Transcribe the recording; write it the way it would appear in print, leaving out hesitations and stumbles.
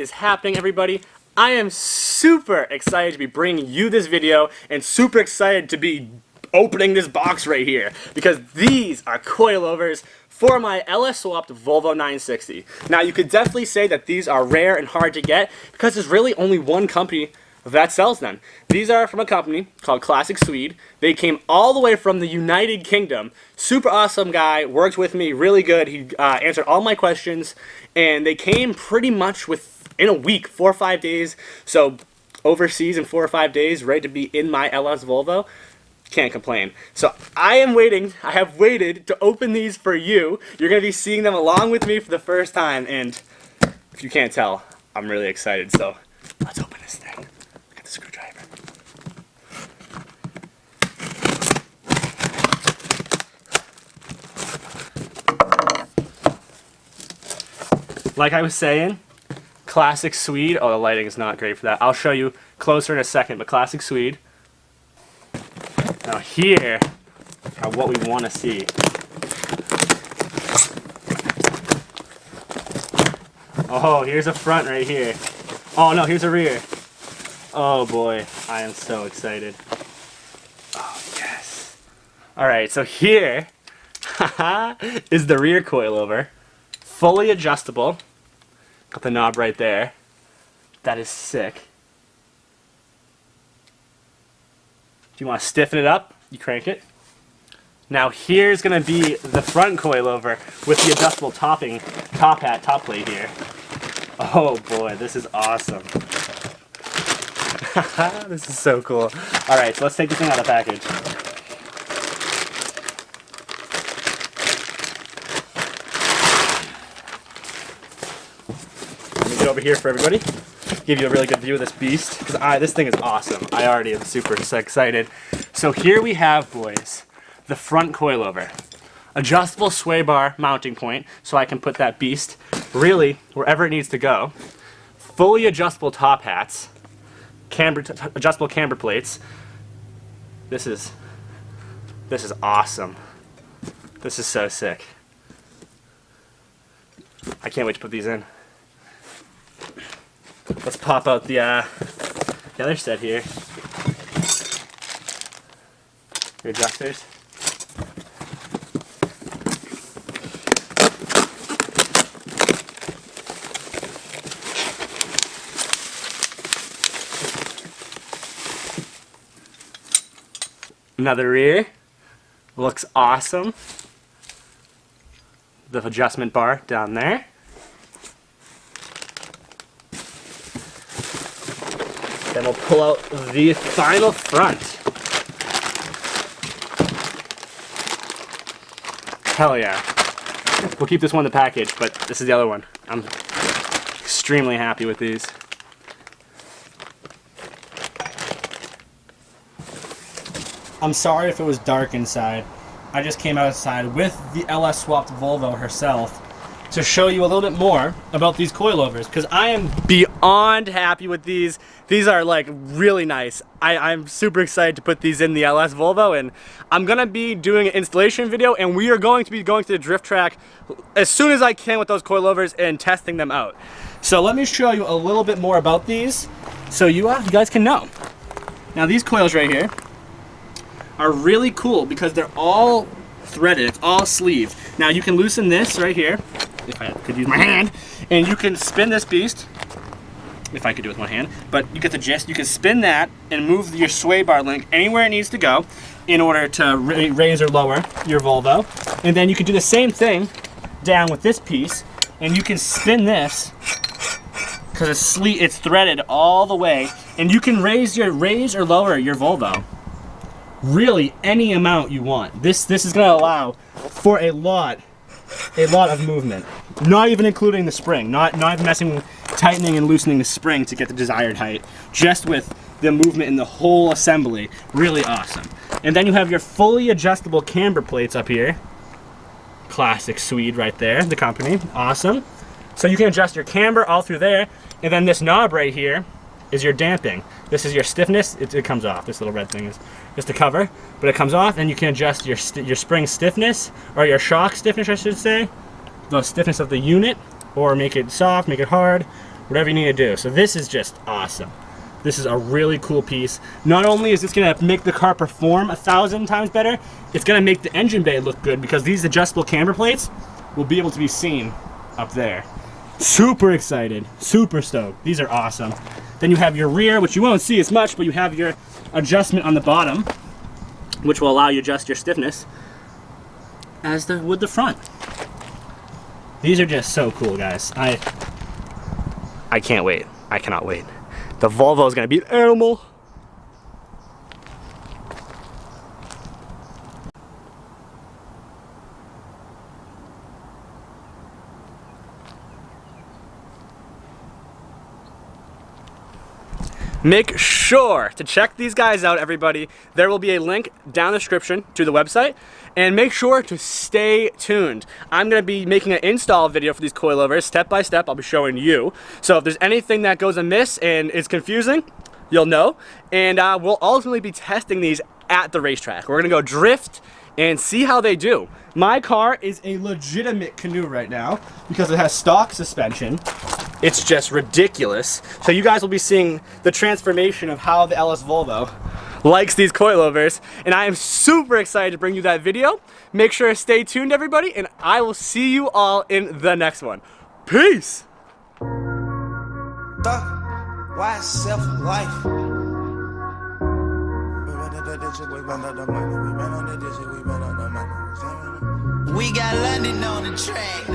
is happening, everybody? I am super excited to be bringing you this video and super excited to be opening this box right here because these are coilovers for my LS swapped Volvo 960. Now you could definitely say that these are rare and hard to get because there's really only one company that sells them. These are from a company called Classic Swede. They came all the way from the United Kingdom. Super awesome guy, worked with me really good. He answered all my questions and they came pretty much in a week, 4 or 5 days. So overseas in 4 or 5 days, ready to be in my LS Volvo. Can't complain. So I have waited to open these for you. You're going to be seeing them along with me for the first time, and if you can't tell, I'm really excited. So let's open this thing. Look at the screwdriver. Like I was saying, Classic Swede. Oh, the lighting is not great for that. I'll show you closer in a second, but Classic Swede. Now here are what we want to see. Oh, here's a front right here. Oh no, here's a rear. Oh boy, I am so excited. Oh yes. Alright, so here is the rear coilover. Fully adjustable. Got the knob right there. That is sick. If you want to stiffen it up, you crank it. Now here's going to be the front coilover with the adjustable top plate here. Oh boy, this is awesome. This is so cool. Alright, so let's take this thing out of the package. Let me get over here for everybody. Give you a really good view of this beast because this thing is awesome. I already am super excited. So here we have, boys, the front coilover. Adjustable sway bar mounting point so I can put that beast really wherever it needs to go. Fully adjustable top hats. Adjustable camber plates. This is awesome. This is so sick. I can't wait to put these in. Let's pop out the other set here. Your adjusters. Another rear. Looks awesome. The adjustment bar down there. Then we'll pull out the final front. Hell yeah. We'll keep this one in the package, but this is the other one. I'm extremely happy with these. I'm sorry if it was dark inside. I just came outside with the LS swapped Volvo herself to show you a little bit more about these coilovers because I am beyond happy with these. These are like really nice. I'm super excited to put these in the LS Volvo, and I'm gonna be doing an installation video, and we are going to be going to the drift track as soon as I can with those coilovers and testing them out. So let me show you a little bit more about these so you guys can know. Now these coils right here are really cool because they're all threaded, it's all sleeved. Now you can loosen this right here, if I could use my hand, and you can spin this beast, if I could do it with one hand, but you get the gist. You can spin that and move your sway bar link anywhere it needs to go in order to raise or lower your Volvo. And then you can do the same thing down with this piece, and you can spin this because it's threaded all the way, and you can raise or lower your Volvo really any amount you want. This is going to allow for a lot of movement, not even including the spring, not messing, tightening and loosening the spring to get the desired height, just with the movement in the whole assembly. Really awesome. And then you have your fully adjustable camber plates up here. Classic Swede right there, the company. Awesome. So you can adjust your camber all through there, and then this knob right here is your damping. This is your stiffness. It comes off. This little red thing is just a cover, but it comes off, and you can adjust your spring stiffness, or your shock stiffness, I should say, the stiffness of the unit, or make it soft, make it hard, whatever you need to do. So this is just awesome. This is a really cool piece. Not only is this gonna make the car perform 1,000 times better, it's gonna make the engine bay look good because these adjustable camber plates will be able to be seen up there. Super excited, super stoked. These are awesome. Then you have your rear, which you won't see as much, but you have your adjustment on the bottom, which will allow you to adjust your stiffness as with the front. These are just so cool, guys. I can't wait. I cannot wait. The Volvo is gonna be an animal. Make sure to check these guys out, everybody. There will be a link down in the description to the website. And make sure to stay tuned. I'm gonna be making an install video for these coilovers, step by step. I'll be showing you. So if there's anything that goes amiss and is confusing, you'll know. And we'll ultimately be testing these at the racetrack. We're gonna go drift and see how they do. My car is a legitimate canoe right now because it has stock suspension. It's just ridiculous. So you guys will be seeing the transformation of how the LS Volvo likes these coilovers, and I am super excited to bring you that video. Make sure to stay tuned, everybody, and I will see you all in the next one. Peace! Why self-life? We got London on the track.